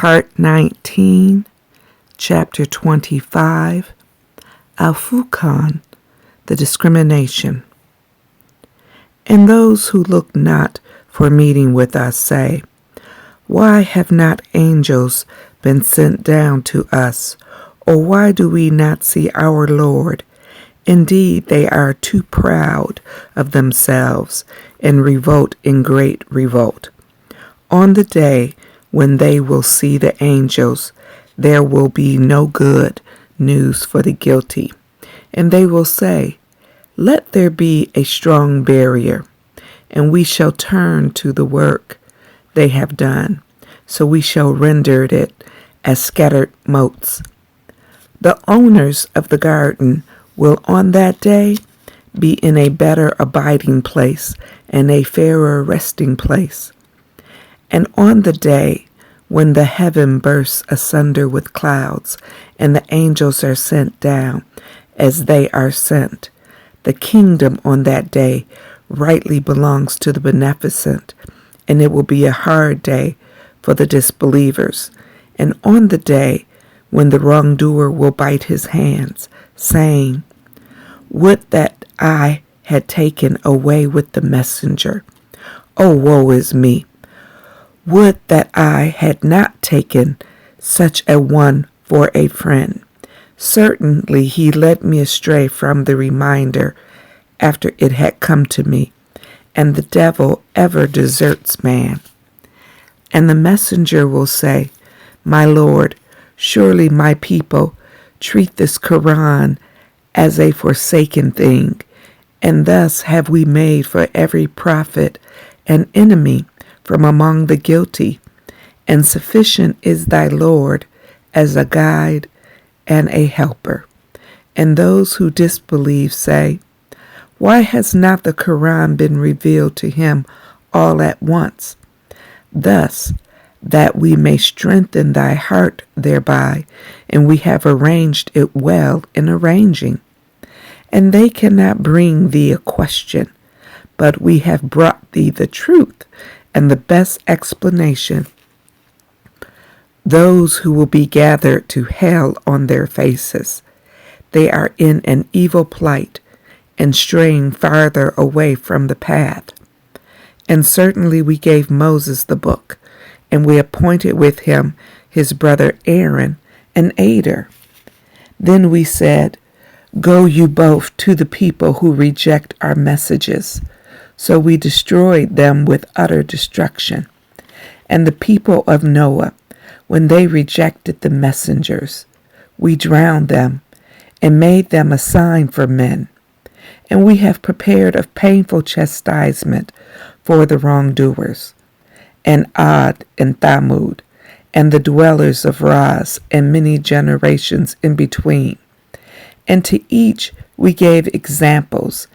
Part 19, Chapter 25, Al-Furqan, the discrimination. And those who look not for meeting with us say, why have not angels been sent down to us, or why do we not see our Lord? Indeed, they are too proud of themselves and revolt in great revolt. On the day when they will see the angels, there will be no good news for the guilty. And they will say, let there be a strong barrier, and we shall turn to the work they have done, so we shall render it as scattered motes. The owners of the garden will on that day be in a better abiding place and a fairer resting place. And on the day when the heaven bursts asunder with clouds, and the angels are sent down as they are sent, the kingdom on that day rightly belongs to the beneficent, and it will be a hard day for the disbelievers. And on the day when the wrongdoer will bite his hands, saying, would that I had taken away with the messenger. O woe is me! Would that I had not taken such a one for a friend. Certainly he led me astray from the reminder after it had come to me, and the devil ever deserts man. And the messenger will say, my Lord, surely my people treat this Quran as a forsaken thing, and thus have we made for every prophet an enemy from among the guilty, and sufficient is thy Lord as a guide and a helper. And those who disbelieve say, why has not the Quran been revealed to him all at once? Thus, that we may strengthen thy heart thereby, and we have arranged it well in arranging. And they cannot bring thee a question, but we have brought thee the truth and the best explanation. Those who will be gathered to hell on their faces, they are in an evil plight and straying farther away from the path. And certainly we gave Moses the book, and we appointed with him his brother Aaron, an aider. Then we said, go you both to the people who reject our messages. So we destroyed them with utter destruction. And the people of Noah, when they rejected the messengers, we drowned them and made them a sign for men. And we have prepared a painful chastisement for the wrongdoers. And Aad and Thamud, and the dwellers of Ras, and many generations in between. And to each we gave examples,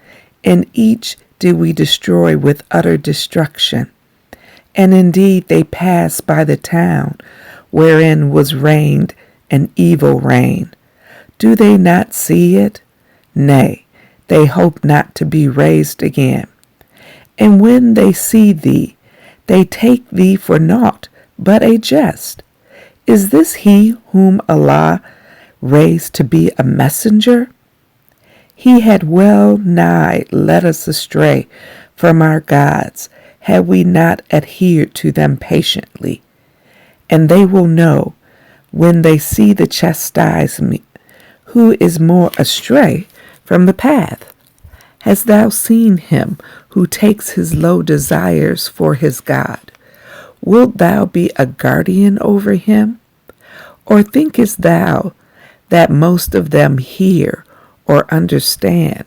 and each did we destroy with utter destruction. And indeed they passed by the town wherein was reigned an evil reign. Do they not see it? Nay, they hope not to be raised again. And when they see thee, they take thee for naught but a jest. Is this he whom Allah raised to be a messenger? He had well nigh led us astray from our gods, had we not adhered to them patiently. And they will know, when they see the chastisement, who is more astray from the path. Hast thou seen him who takes his low desires for his God? Wilt thou be a guardian over him? Or thinkest thou that most of them hear or understand?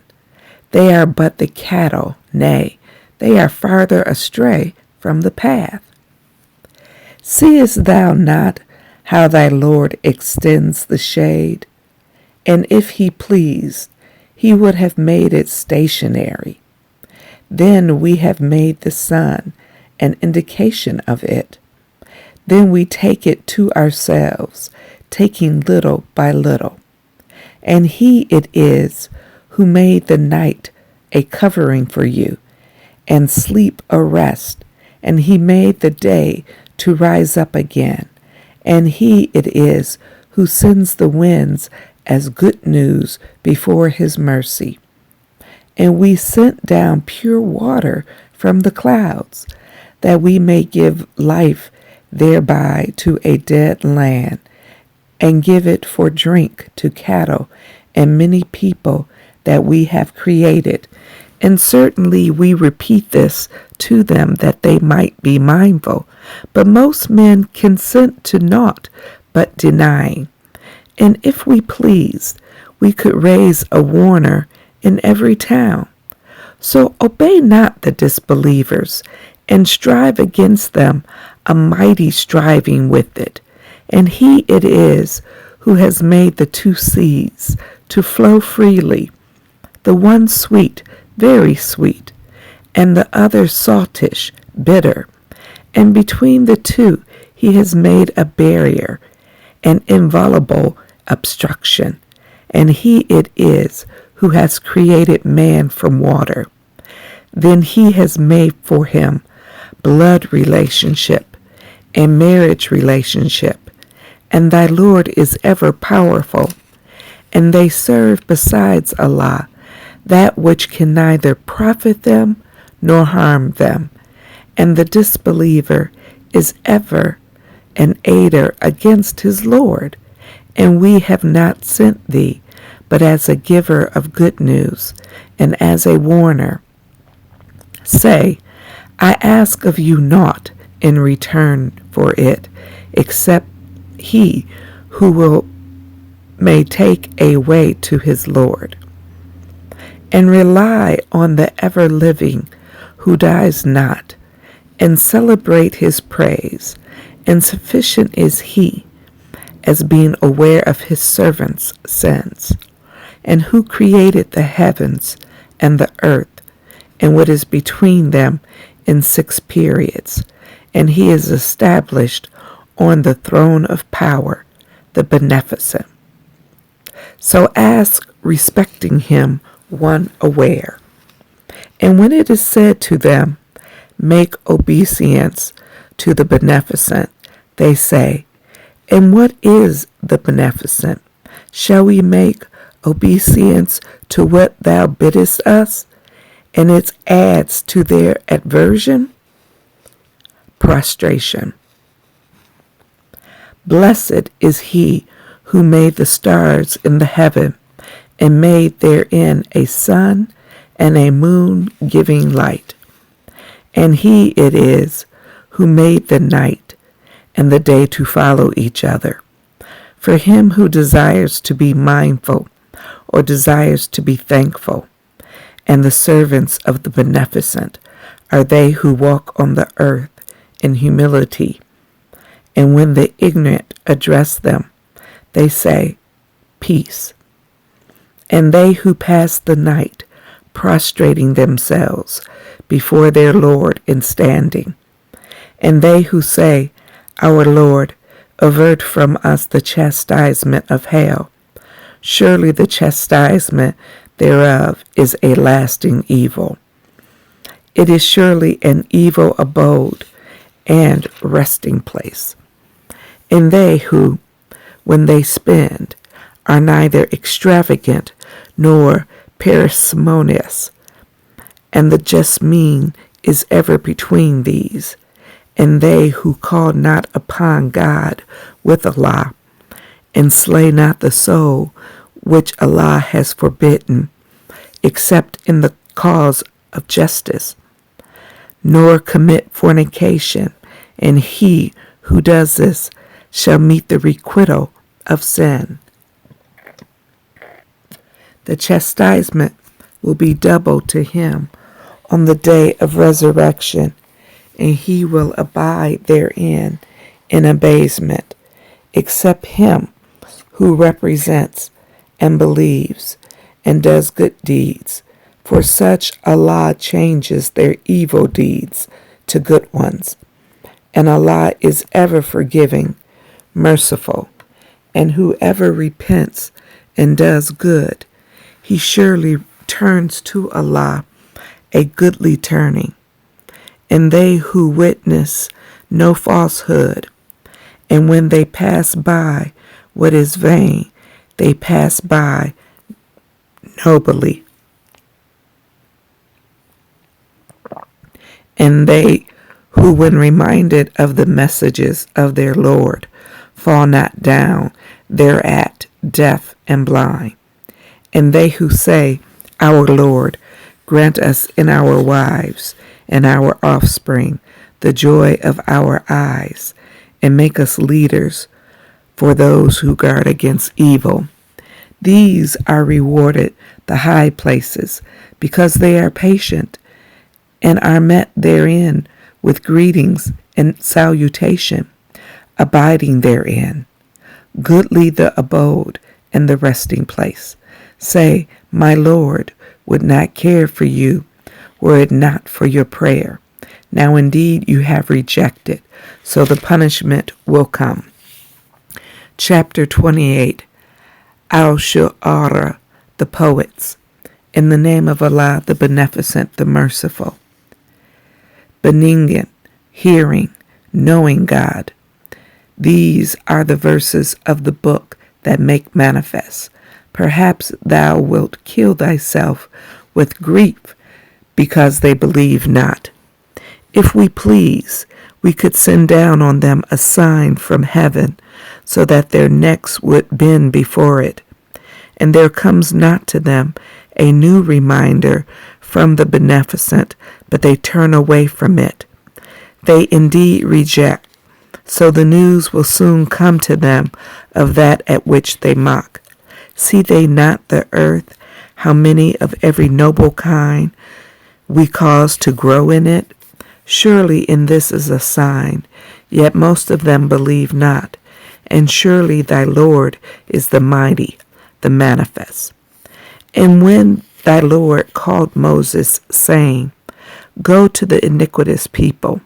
They are but the cattle, nay, they are farther astray from the path. Seest thou not how thy Lord extends the shade? And if he pleased, he would have made it stationary. Then we have made the sun an indication of it. Then we take it to ourselves, taking little by little. And he it is who made the night a covering for you, and sleep a rest, and he made the day to rise up again, And he it is who sends the winds as good news before his mercy. And we sent down pure water from the clouds, that we may give life thereby to a dead land, and give it for drink to cattle and many people that we have created. And certainly we repeat this to them that they might be mindful. But most men consent to naught but denying. And if we pleased, we could raise a warner in every town. So obey not the disbelievers, and strive against them a mighty striving with it. And he it is who has made the two seas to flow freely, the one sweet, very sweet, and the other saltish, bitter. And between the two he has made a barrier, an inviolable obstruction. And he it is who has created man from water. Then he has made for him blood relationship and marriage relationship. And thy Lord is ever powerful. And they serve besides Allah that which can neither profit them nor harm them. And the disbeliever is ever an aider against his Lord. And we have not sent thee but as a giver of good news and as a warner. Say, I ask of you naught in return for it, except he who may take a way to his Lord. And rely on the ever-living who dies not, and celebrate his praise. And sufficient is he, as being aware of his servants' sins, and who created the heavens and the earth, and what is between them in 6 periods. And he is established on the throne of power, the beneficent. So ask respecting him one aware. And when it is said to them, make obeisance to the beneficent, they say, and what is the beneficent? Shall we make obeisance to what thou biddest us? And it adds to their aversion, prostration. Blessed is he who made the stars in the heaven, and made therein a sun and a moon giving light. And he it is who made the night and the day to follow each other. For him who desires to be mindful or desires to be thankful, and the servants of the beneficent are they who walk on the earth in humility. And when the ignorant address them, they say, peace. And they who pass the night prostrating themselves before their Lord in standing. And they who say, our Lord, avert from us the chastisement of hell. Surely the chastisement thereof is a lasting evil. It is surely an evil abode and resting place. And they who, when they spend, are neither extravagant nor parsimonious, and the just mean is ever between these. And they who call not upon God with Allah, and slay not the soul which Allah has forbidden, except in the cause of justice, nor commit fornication, and he who does this shall meet the requital of sin. The chastisement will be doubled to him on the day of resurrection, and he will abide therein in abasement, except him who represents and believes and does good deeds. For such Allah changes their evil deeds to good ones. And Allah is ever forgiving, merciful, and whoever repents and does good, he surely turns to Allah a goodly turning. And they who witness no falsehood, And when they pass by what is vain, they pass by nobly. And they who, when reminded of the messages of their Lord, fall not down thereat, deaf and blind. And they who say, Our Lord, grant us in our wives and our offspring the joy of our eyes, and make us leaders for those who guard against evil. These are rewarded the high places, because they are patient, and are met therein with greetings and salutation, abiding therein. Goodly the abode and the resting place. Say, My Lord would not care for you, were it not for your prayer. Now indeed you have rejected, so the punishment will come. Chapter 28. Al-Shu'ara, the poets. In the name of Allah, the Beneficent, the Merciful. Benignant, hearing, knowing God. These are the verses of the book that make manifest. Perhaps thou wilt kill thyself with grief, because they believe not. If we please, we could send down on them a sign from heaven, so that their necks would bend before it. And there comes not to them a new reminder from the Beneficent, but they turn away from it. They indeed reject, so the news will soon come to them of that at which they mock. See they not the earth, how many of every noble kind we cause to grow in it? Surely in this is a sign, yet most of them believe not. And surely thy Lord is the mighty, the manifest. And when thy Lord called Moses, saying, Go to the iniquitous people,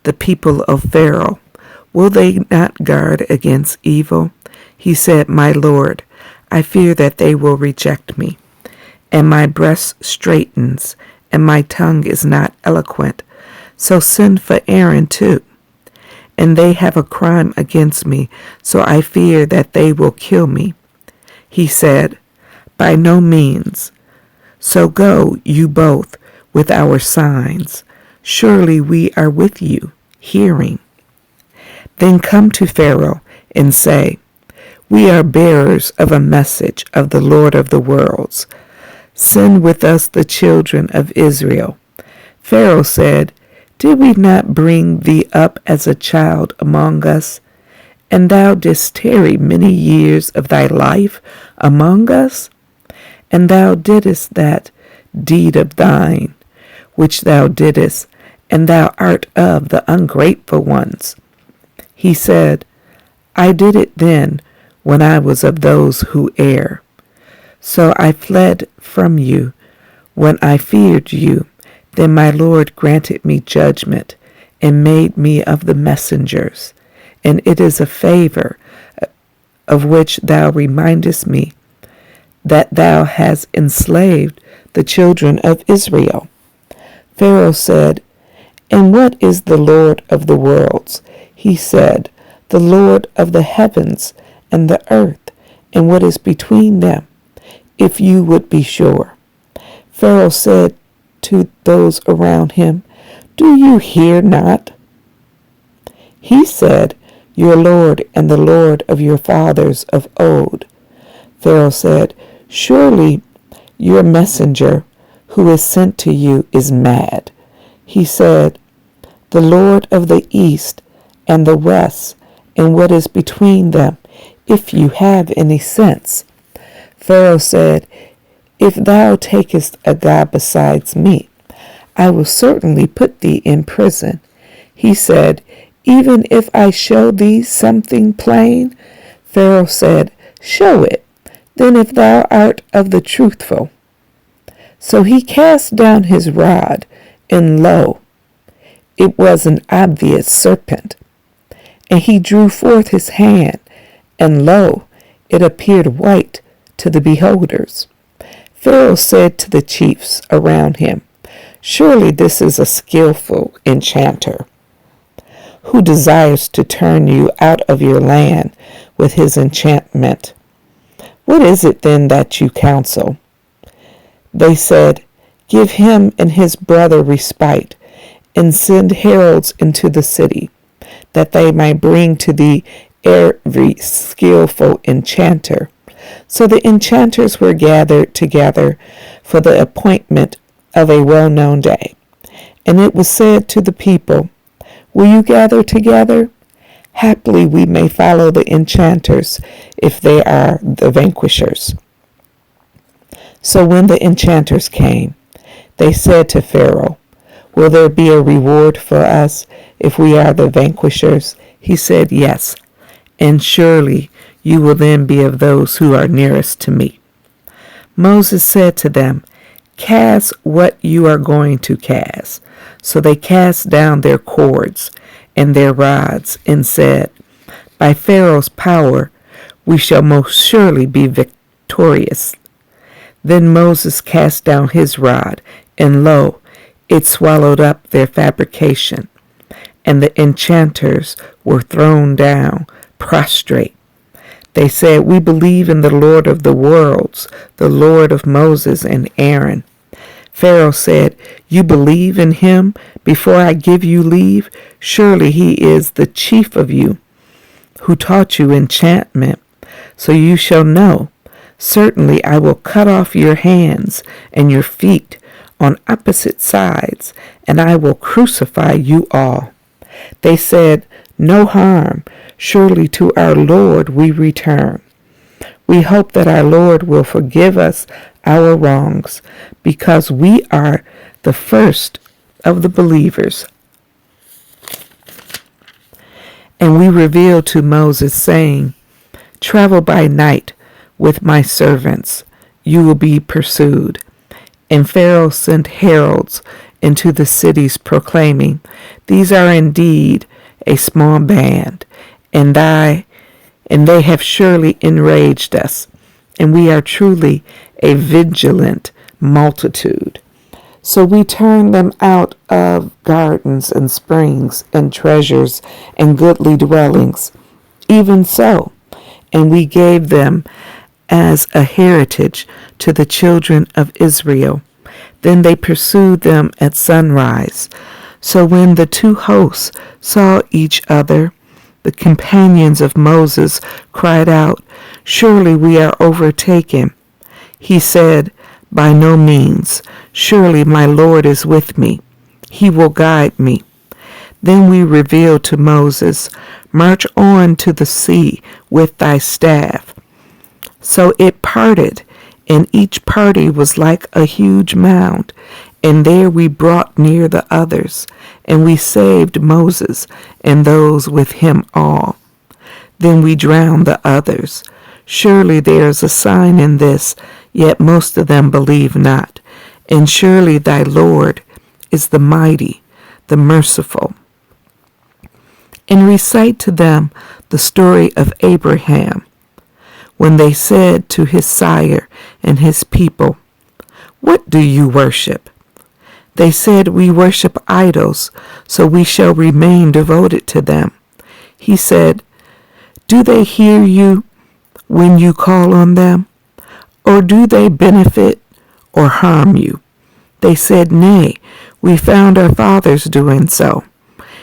the people of Pharaoh, will they not guard against evil? He said, My Lord, I fear that they will reject me. And my breast straightens, and my tongue is not eloquent. So send for Aaron too. And they have a crime against me, so I fear that they will kill me. He said, By no means. So go you both with our signs. Surely we are with you, hearing. Then come to Pharaoh and say, We are bearers of a message of the Lord of the worlds. Send with us the children of Israel. Pharaoh said, Did we not bring thee up as a child among us? And thou didst tarry many years of thy life among us? And thou didst that deed of thine, which thou didst, and thou art of the ungrateful ones. He said, I did it then, when I was of those who err. So I fled from you, when I feared you. Then my Lord granted me judgment, and made me of the messengers. And it is a favor of which thou remindest me, that thou hast enslaved the children of Israel. Pharaoh said, And what is the Lord of the worlds? He said, The Lord of the heavens and the earth, and what is between them, if you would be sure. Pharaoh said to those around him, Do you hear not? He said, Your Lord and the Lord of your fathers of old. Pharaoh said, Surely your messenger who is sent to you is mad. He said, The Lord of the east and the west, and what is between them, if you have any sense. Pharaoh said, If thou takest a god besides me, I will certainly put thee in prison. He said, Even if I show thee something plain? Pharaoh said, Show it, then if thou art of the truthful. So he cast down his rod, and lo, it was an obvious serpent. And he drew forth his hand, and lo, it appeared white to the beholders. Pharaoh said to the chiefs around him, Surely this is a skillful enchanter. who desires to turn you out of your land with his enchantment. What is it then that you counsel? They said, give him and his brother respite, and send heralds into the city, that they might bring to thee every skillful enchanter. So the enchanters were gathered together for the appointment of a well-known day. And it was said to the people, will you gather together? Haply we may follow the enchanters, if they are the vanquishers. So when the enchanters came, they said to Pharaoh, will there be a reward for us if we are the vanquishers? He said, yes, and surely you will then be of those who are nearest to me. Moses said to them, cast what you are going to cast. So they cast down their cords and their rods and said, by Pharaoh's power we shall most surely be victorious. Then Moses cast down his rod, and lo, it swallowed up their fabrication, and the enchanters were thrown down, prostrate. They said, we believe in the Lord of the worlds, the Lord of Moses and Aaron. Pharaoh said, you believe in him before I give you leave? Surely he is the chief of you, who taught you enchantment. So you shall know. Certainly I will cut off your hands and your feet on opposite sides, and I will crucify you all. They said, no harm. Surely to our Lord we return. We hope that our Lord will forgive us our wrongs, because we are the first of the believers. And we revealed to Moses, saying, travel by night with my servants, you will be pursued. And Pharaoh sent heralds into the cities, proclaiming, these are indeed a small band, and they have surely enraged us, and we are truly a vigilant multitude. So we turned them out of gardens and springs and treasures and goodly dwellings, even so, and we gave them as a heritage to the children of Israel. Then they pursued them at sunrise. So when the two hosts saw each other, the companions of Moses cried out, surely we are overtaken. He said, by no means. Surely my Lord is with me. He will guide me. Then we revealed to Moses, march on to the sea with thy staff. So it parted, and each party was like a huge mound. And there we brought near the others, and we saved Moses and those with him all. Then we drowned the others. Surely there is a sign in this, yet most of them believe not. And surely thy Lord is the mighty, the merciful. And recite to them the story of Abraham, when they said to his sire and his people, what do you worship? They said, we worship idols, so we shall remain devoted to them. He said, do they hear you when you call on them? Or do they benefit or harm you? They said, nay, we found our fathers doing so.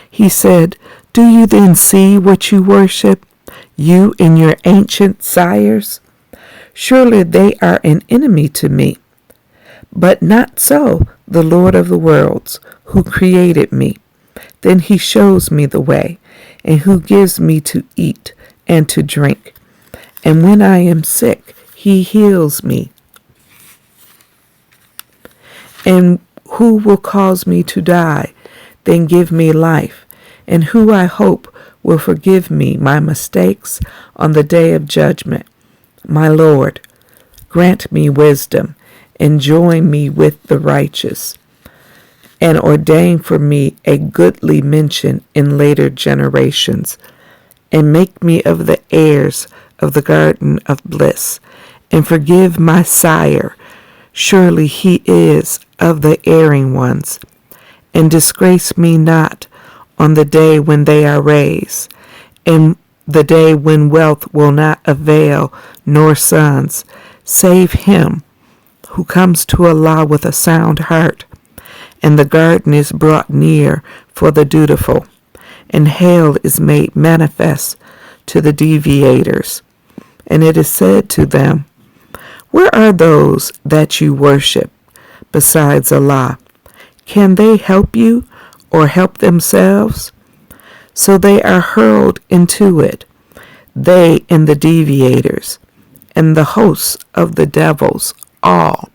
He said, do you then see what you worship, you and your ancient sires? Surely they are an enemy to me. But not so the Lord of the worlds, who created me. Then he shows me the way, and who gives me to eat and to drink. And when I am sick, he heals me. And who will cause me to die, then give me life, and who I hope will forgive me my mistakes on the day of judgment. My Lord, grant me wisdom, and join me with the righteous, and ordain for me a goodly mention in later generations, and make me of the heirs of the garden of bliss, and forgive my sire. Surely he is of the erring ones, and disgrace me not on the day when they are raised, and the day when wealth will not avail, nor sons, save him who comes to Allah with a sound heart, and the garden is brought near for the dutiful, and hell is made manifest to the deviators. And it is said to them, where are those that you worship besides Allah? Can they help you or help themselves? So they are hurled into it, they and the deviators, and the hosts of the devils all.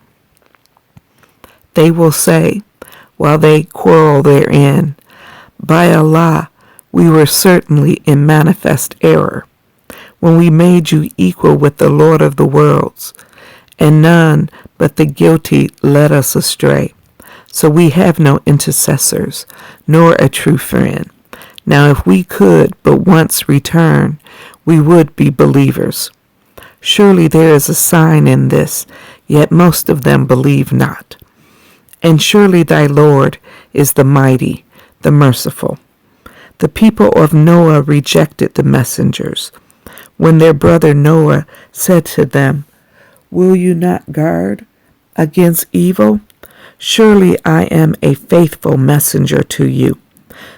They will say, while they quarrel therein, by Allah, we were certainly in manifest error, when we made you equal with the Lord of the worlds, and none but the guilty led us astray. So we have no intercessors, nor a true friend. Now if we could but once return, we would be believers. Surely there is a sign in this, yet most of them believe not. And surely thy Lord is the mighty, the merciful. The people of Noah rejected the messengers, when their brother Noah said to them, will you not guard against evil? Surely I am a faithful messenger to you.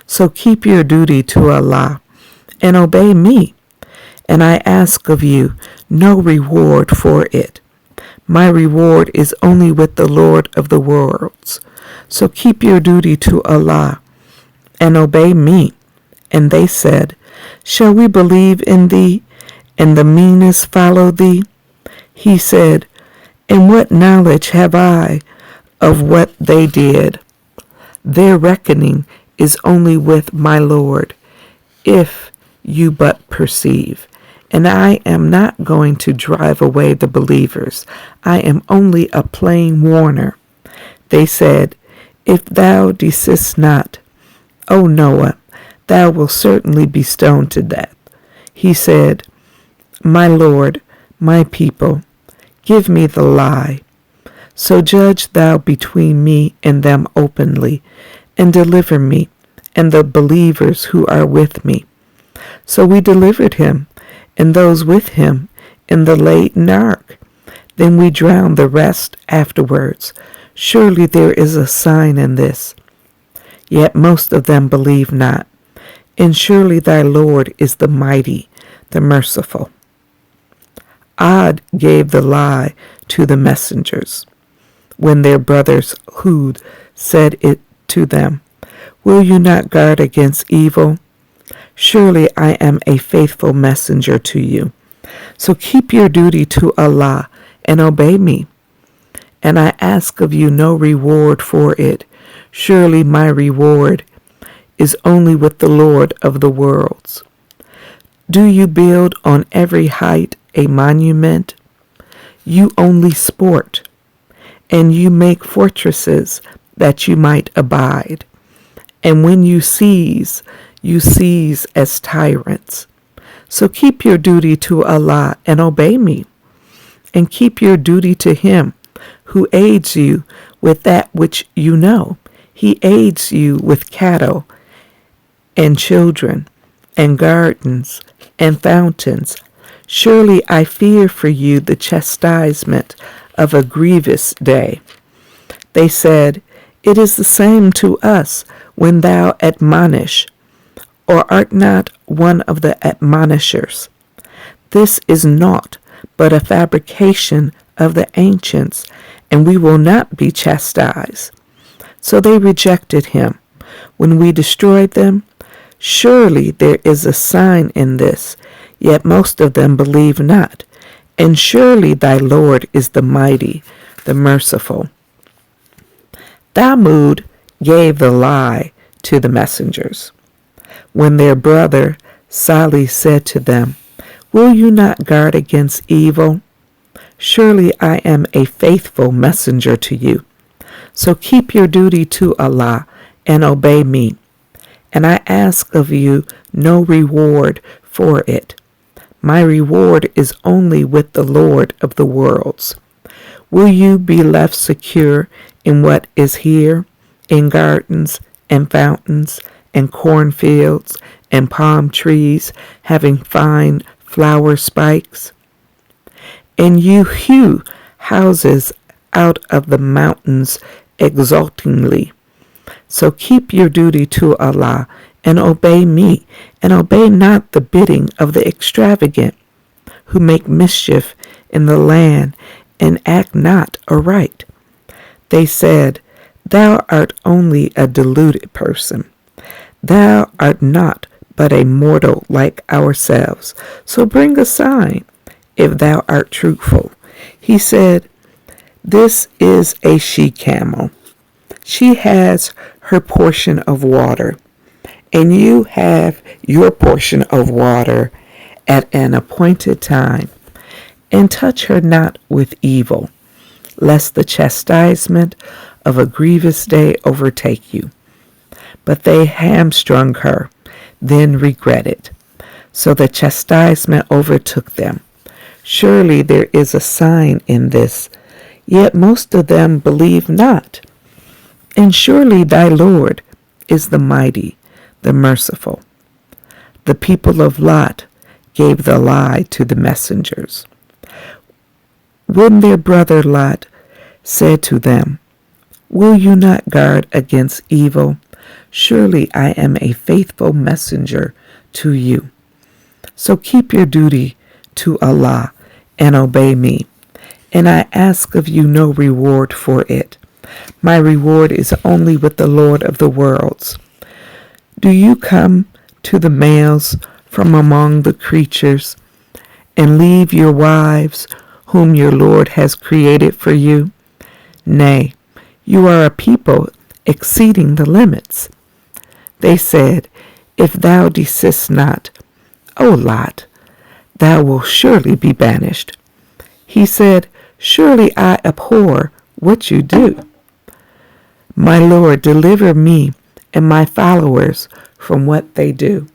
So keep your duty to Allah and obey me, and I ask of you no reward for it. My reward is only with the Lord of the worlds. So keep your duty to Allah and obey me. And they said, shall we believe in thee, and the meanest follow thee? He said, and what knowledge have I of what they did? Their reckoning is only with my Lord, if you but perceive. And I am not going to drive away the believers. I am only a plain warner. They said, if thou desist not, O Noah, thou wilt certainly be stoned to death. He said, my Lord, my people, give me the lie. So judge thou between me and them openly, and deliver me and the believers who are with me. So we delivered him and those with him in the laden ark. Then we drowned the rest afterwards. Surely there is a sign in this. Yet most of them believe not. And surely thy Lord is the mighty, the merciful. Aad gave the lie to the messengers, when their brothers Hud said it to them, will you not guard against evil? Surely I am a faithful messenger to you. So keep your duty to Allah and obey me. And I ask of you no reward for it. Surely my reward is only with the Lord of the worlds. Do you build on every height a monument? You only sport, and you make fortresses that you might abide. And when you seize as tyrants. So keep your duty to Allah and obey me, and keep your duty to him who aids you with that which you know. He aids you with cattle and children and gardens and fountains. Surely I fear for you the chastisement of a grievous day. They said, it is the same to us when thou admonish, or art not one of the admonishers. This is naught but a fabrication of the ancients, and we will not be chastised. So they rejected him when we destroyed them. Surely there is a sign in this, yet most of them believe not. And surely thy Lord is the mighty, the merciful. Thamud gave the lie to the messengers, when their brother Salih said to them, will you not guard against evil? Surely I am a faithful messenger to you. So keep your duty to Allah and obey me, and I ask of you no reward for it. My reward is only with the Lord of the worlds. Will you be left secure in what is here, in gardens and fountains and cornfields and palm trees having fine flower spikes? And you hew houses out of the mountains exultingly. So keep your duty to Allah and obey me, and obey not the bidding of the extravagant, who make mischief in the land and act not aright. They said, Thou art only a deluded person. Thou art not but a mortal like ourselves. So bring a sign, if thou art truthful. He said, This is a she-camel. She has her portion of water, and you have your portion of water at an appointed time. And touch her not with evil, lest the chastisement of a grievous day overtake you. But they hamstrung her, then regretted. So the chastisement overtook them. Surely there is a sign in this, yet most of them believe not. And surely thy Lord is the mighty, the merciful. The people of Lot gave the lie to the messengers. When their brother Lot said to them, Will you not guard against evil? Surely I am a faithful messenger to you. So keep your duty to Allah and obey me, and I ask of you no reward for it. My reward is only with the Lord of the worlds. Do you come to the males from among the creatures and leave your wives whom your Lord has created for you? Nay, you are a people exceeding the limits. They said, If thou desist not, O Lot, thou wilt surely be banished. He said, Surely I abhor what you do. My Lord, deliver me and my followers from what they do.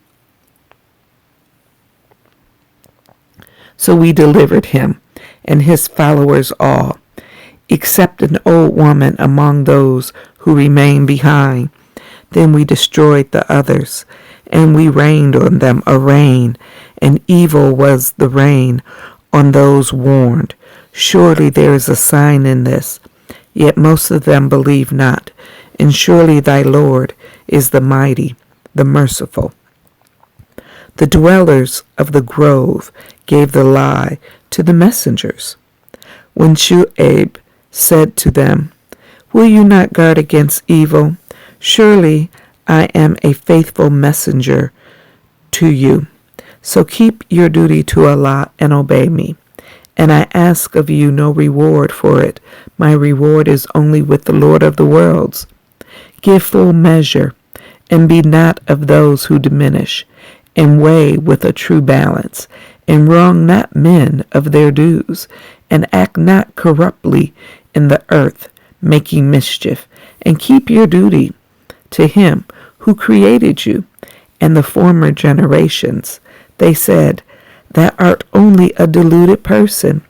So we delivered him and his followers all, except an old woman among those who remained behind. Then we destroyed the others, and we rained on them a rain, and evil was the rain on those warned. Surely there is a sign in this, yet most of them believe not. And surely thy Lord is the mighty, the merciful. The dwellers of the grove gave the lie to the messengers. When Shu'aib said to them, Will you not guard against evil? Surely I am a faithful messenger to you. So keep your duty to Allah and obey me. And I ask of you no reward for it. My reward is only with the Lord of the worlds. Give full measure, and be not of those who diminish, and weigh with a true balance, and wrong not men of their dues, and act not corruptly in the earth, making mischief, and keep your duty to him who created you and the former generations. They said, Thou art only a deluded person,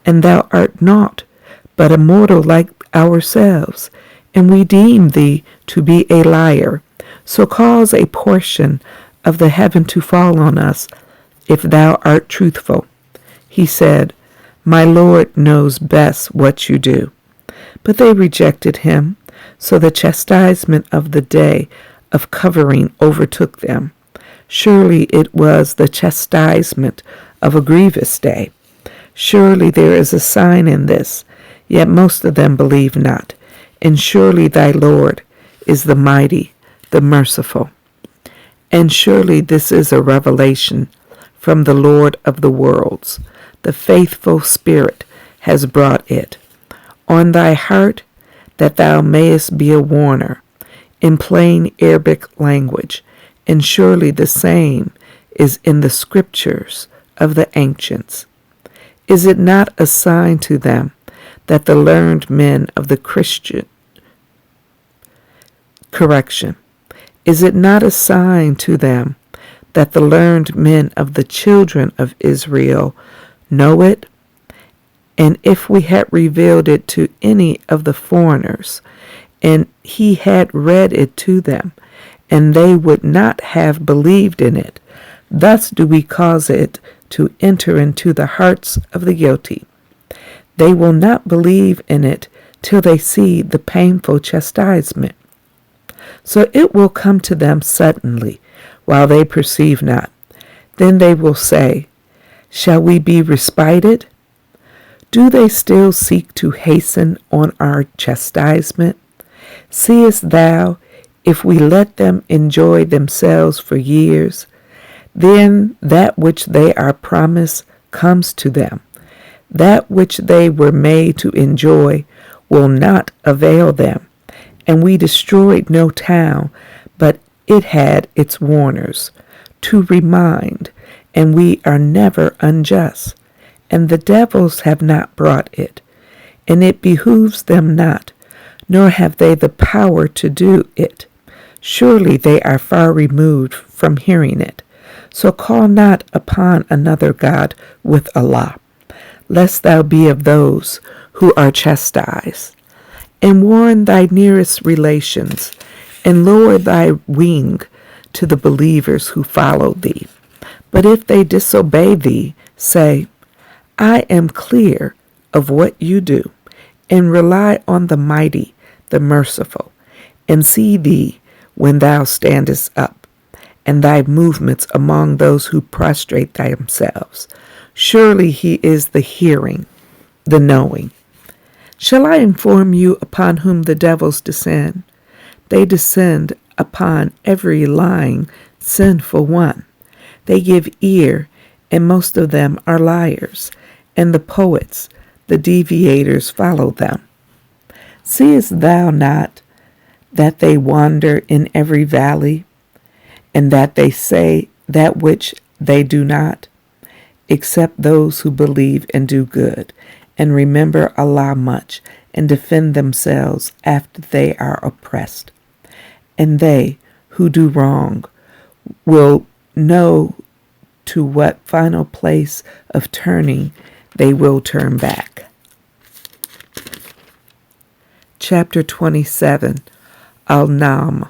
and thou art naught but a mortal like ourselves, and we deem thee to be a liar. So cause a portion of the heaven to fall on us, if thou art truthful. He said, My Lord knows best what you do. But they rejected him, so the chastisement of the day of covering overtook them. Surely it was the chastisement of a grievous day. Surely there is a sign in this, yet most of them believe not. And surely thy Lord is the mighty, the merciful. And surely this is a revelation from the Lord of the worlds. The faithful Spirit has brought it on thy heart, that thou mayest be a warner in plain Arabic language. And surely the same is in the scriptures of the ancients. Is it not a sign to them that the learned men of the Is it not a sign to them that the learned men of the children of Israel know it? And if we had revealed it to any of the foreigners, and he had read it to them, and they would not have believed in it. Thus do we cause it to enter into the hearts of the guilty. They will not believe in it till they see the painful chastisement. So it will come to them suddenly, while they perceive not. Then they will say, shall we be respited? Do they still seek to hasten on our chastisement? Seest thou, if we let them enjoy themselves for years, then that which they are promised comes to them. That which they were made to enjoy will not avail them. And we destroyed no town, but it had its warners, to remind, and we are never unjust. And the devils have not brought it, and it behooves them not, nor have they the power to do it. Surely they are far removed from hearing it. So call not upon another God with Allah, lest thou be of those who are chastised. And warn thy nearest relations, and lower thy wing to the believers who follow thee. But if they disobey thee, say, I am clear of what you do, and rely on the mighty, the merciful, and see thee when thou standest up, and thy movements among those who prostrate themselves. Surely he is the hearing, the knowing. Shall I inform you upon whom the devils descend? They descend upon every lying, sinful one. They give ear, and most of them are liars, and the poets, the deviators, follow them. Seest thou not that they wander in every valley, and that they say that which they do not, except those who believe and do good, and remember Allah much, and defend themselves after they are oppressed. And they who do wrong will know to what final place of turning they will turn back. Chapter 27, Al-Nam,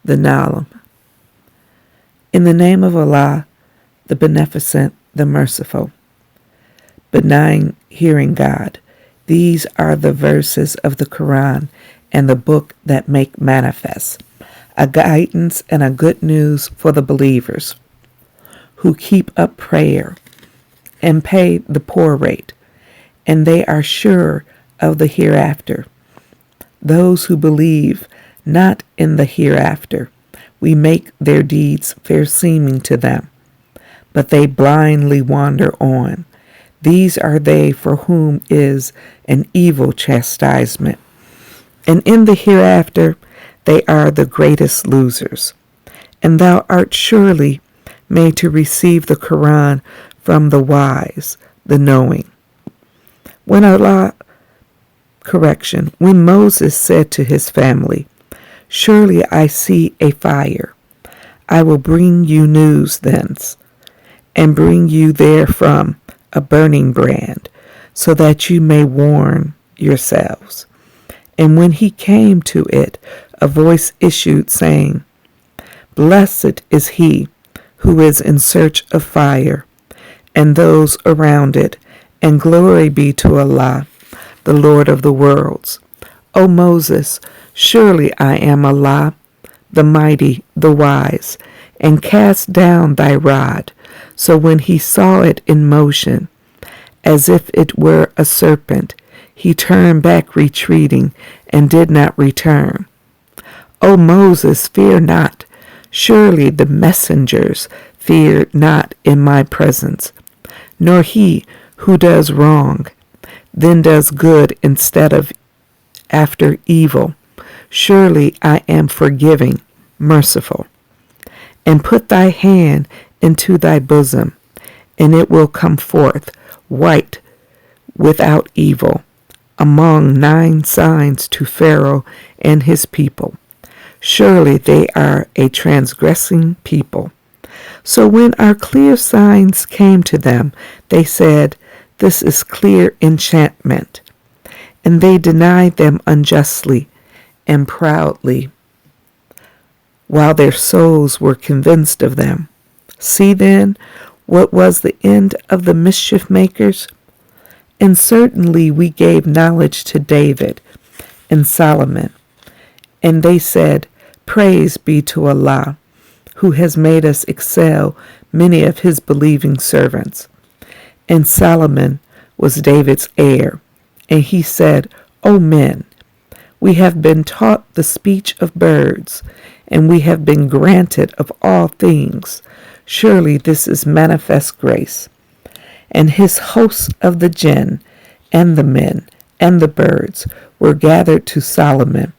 the Nalam. In the name of Allah, the Beneficent, the Merciful. Benign hearing God. These are the verses of the Quran and the book that make manifest, a guidance and a good news for the believers who keep up prayer and pay the poor rate, and they are sure of the hereafter. Those who believe not in the hereafter, we make their deeds fair seeming to them, but they blindly wander on. These are they for whom is an evil chastisement, and in the hereafter they are the greatest losers. And thou art surely made to receive the Quran from the wise, the knowing. When Moses said to his family, surely I see a fire. I will bring you news thence, and bring you therefrom a burning brand, so that you may warn yourselves. And when he came to it, a voice issued, saying, blessed is he who is in search of fire, and those around it, and glory be to Allah, the Lord of the worlds. O Moses, surely I am Allah, the mighty, the wise, and cast down thy rod. So when he saw it in motion, as if it were a serpent, he turned back retreating, and did not return. O Moses, fear not. Surely the messengers feared not in my presence, nor he who does wrong, then does good instead of after evil. Surely I am forgiving, merciful. And put thy hand into thy bosom, and it will come forth white without evil, among 9 signs to Pharaoh and his people. Surely they are a transgressing people. So when our clear signs came to them, they said, this is clear enchantment. And they denied them unjustly and proudly while their souls were convinced of them. See then, what was the end of the mischief makers? And certainly we gave knowledge to David and Solomon. And they said, Praise be to Allah, who has made us excel many of his believing servants. And Solomon was David's heir. And he said, O men, we have been taught the speech of birds, and we have been granted of all things. Surely this is manifest grace. And his hosts of the jinn, and the men, and the birds were gathered to Solomon,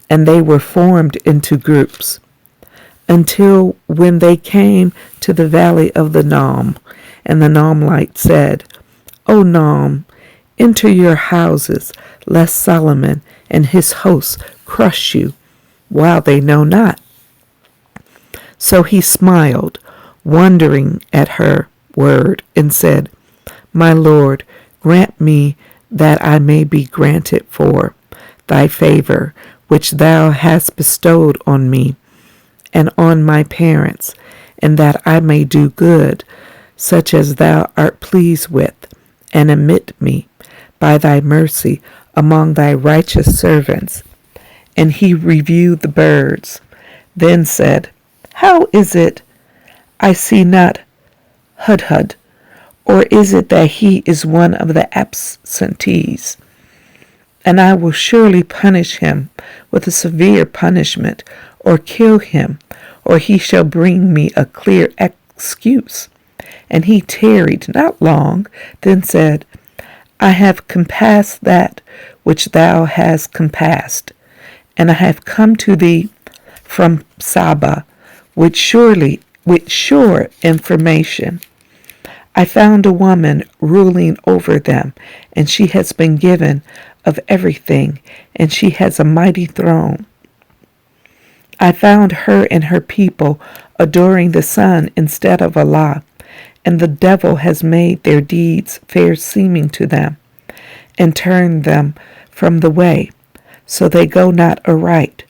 and they were formed into groups, until when they came to the valley of the Nom, and the Nomlite said, O Nom, enter your houses, lest Solomon and his hosts crush you, while they know not. So he smiled, wondering at her word, and said, My Lord, grant me that I may be granted for thy favor, which thou hast bestowed on me and on my parents, and that I may do good, such as thou art pleased with, and admit me by thy mercy among thy righteous servants. And he reviewed the birds, then said, How is it I see not Hudhud? Or is it that he is one of the absentees? And I will surely punish him with a severe punishment, or kill him, or he shall bring me a clear excuse. And he tarried not long, then said, I have compassed that which thou hast compassed, and I have come to thee from Sheba with sure information. I found a woman ruling over them, and she has been given of everything, and she has a mighty throne. I found her and her people adoring the sun instead of Allah, and the devil has made their deeds fair seeming to them, and turned them from the way, so they go not aright,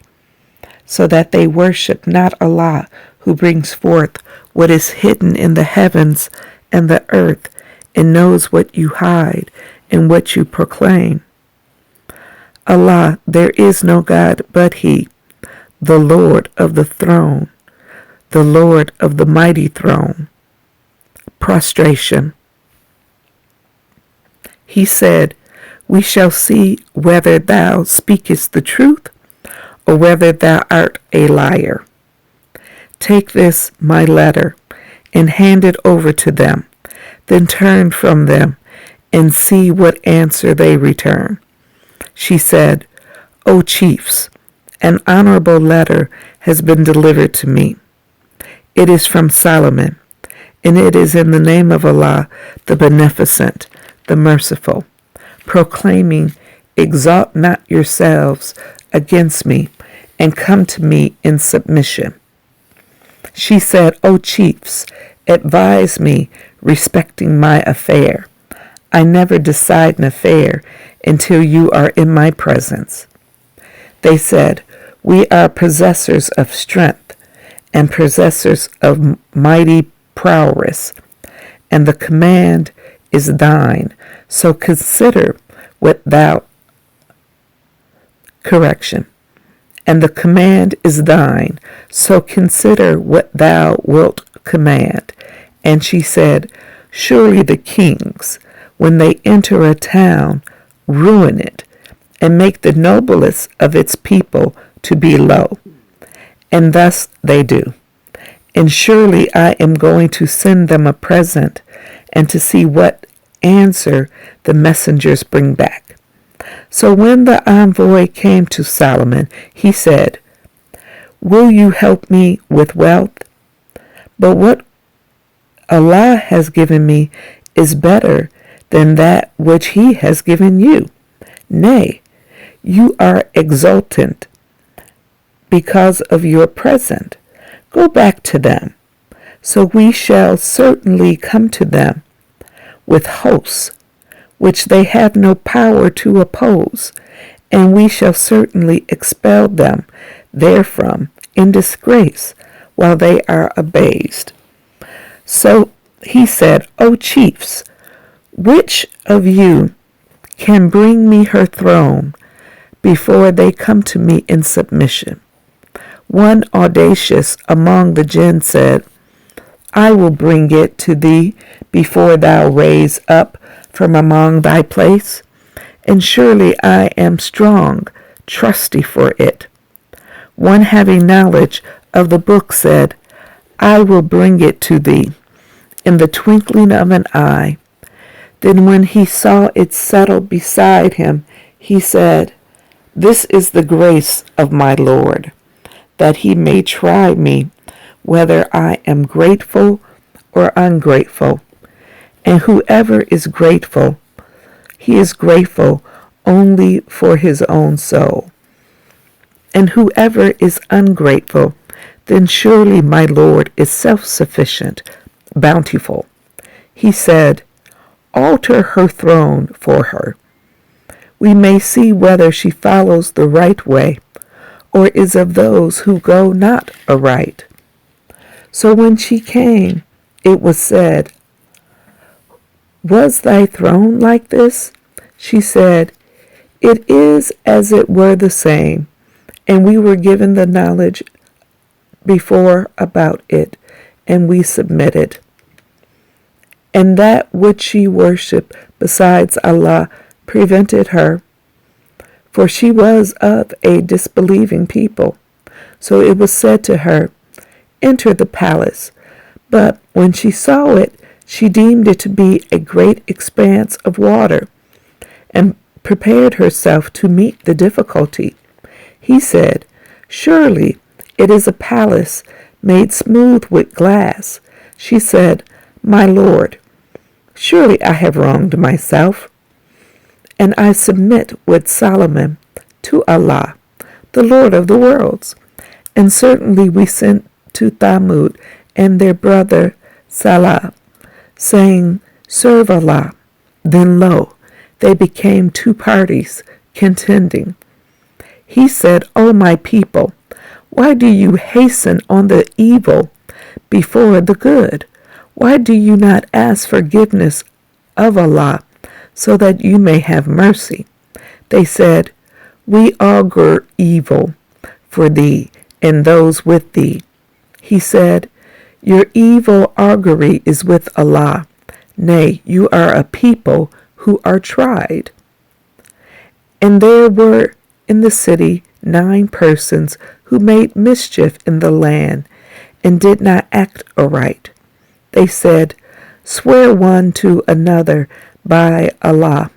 so that they worship not Allah, who brings forth what is hidden in the heavens and the earth, and knows what you hide and what you proclaim. Allah, there is no God but He, the Lord of the throne, the Lord of the mighty throne. Prostration. He said, We shall see whether thou speakest the truth, or whether thou art a liar. Take this, my letter, and hand it over to them, then turn from them, and see what answer they return. She said, O chiefs, an honorable letter has been delivered to me. It is from Solomon, and it is in the name of Allah, the Beneficent, the Merciful, proclaiming, Exalt not yourselves against me, and come to me in submission. She said, O chiefs, advise me respecting my affair. I never decide an affair until you are in my presence. They said, We are possessors of strength and possessors of mighty prowess, and the command is thine. So consider what thou And the command is thine. So consider what thou wilt command. And she said, Surely the kings, when they enter a town, ruin it, and make the noblest of its people to be low. And thus they do. And surely I am going to send them a present, and to see what answer the messengers bring back. So when the envoy came to Solomon, he said, Will you help me with wealth? But what Allah has given me is better than that which He has given you. Nay, you are exultant because of your present. Go back to them. So we shall certainly come to them with hosts, which they have no power to oppose, and we shall certainly expel them therefrom in disgrace while they are abased. So he said, O chiefs, which of you can bring me her throne before they come to me in submission? One audacious among the jinn said, I will bring it to thee before thou raise up from among thy place, and surely I am strong, trusty for it. One having knowledge of the book said, I will bring it to thee in the twinkling of an eye. Then when he saw it settled beside him, he said, This is the grace of my Lord, that he may try me, whether I am grateful or ungrateful. And whoever is grateful, he is grateful only for his own soul. And whoever is ungrateful, then surely my Lord is self-sufficient, bountiful. He said, Alter her throne for her. We may see whether she follows the right way, or is of those who go not aright. So when she came, it was said, Was thy throne like this? She said, It is as it were the same, and we were given the knowledge before about it, and we submitted. And that which she worshipped besides Allah prevented her, for she was of a disbelieving people. So it was said to her, Enter the palace. But when she saw it, she deemed it to be a great expanse of water, and prepared herself to meet the difficulty. He said, Surely it is a palace made smooth with glass. She said, My Lord, surely I have wronged myself, and I submit with Solomon to Allah, the Lord of the worlds. And certainly we sent to Thamud and their brother Salah, saying, Serve Allah. Then lo, they became two parties contending. He said, O my people, why do you hasten on the evil before the good? Why do you not ask forgiveness of Allah so that you may have mercy? They said, We augur evil for thee and those with thee. He said, Your evil augury is with Allah. Nay, you are a people who are tried. And there were in the city 9 persons who made mischief in the land and did not act aright. They said, Swear one to another by Allah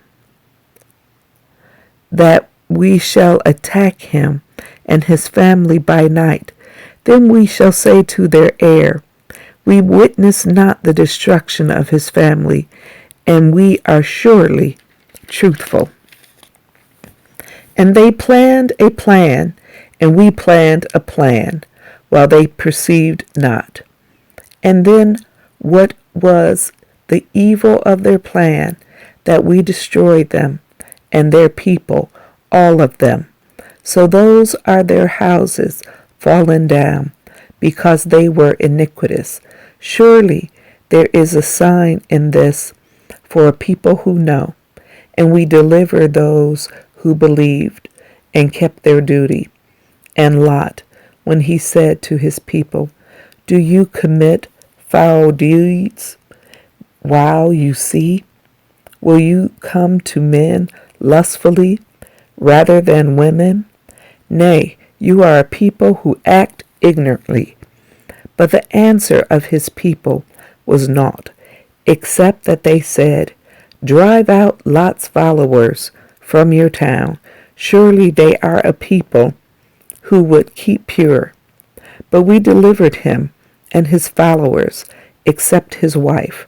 that we shall attack him and his family by night. Then we shall say to their heir, We witness not the destruction of his family, and we are surely truthful. And they planned a plan, and we planned a plan, while they perceived not. And then what was the evil of their plan, that we destroyed them, and their people, all of them. So those are their houses fallen down, because they were iniquitous. Surely there is a sign in this for a people who know, and we deliver those who believed and kept their duty. And Lot, when he said to his people, Do you commit foul deeds while you see? Will you come to men lustfully rather than women? Nay, you are a people who act ignorantly. But the answer of his people was naught, except that they said, Drive out Lot's followers from your town. Surely they are a people who would keep pure. But we delivered him and his followers, except his wife.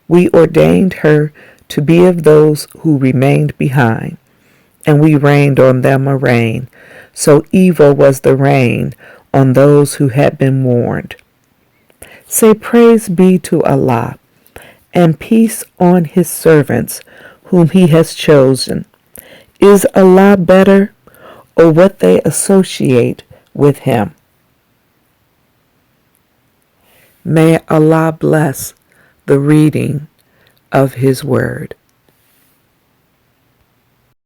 We ordained her to be of those who remained behind, and we rained on them a rain. So evil was the rain on those who had been warned. Say praise be to Allah, and peace on his servants whom he has chosen. Is Allah better, or what they associate with him? May Allah bless the reading of His Word.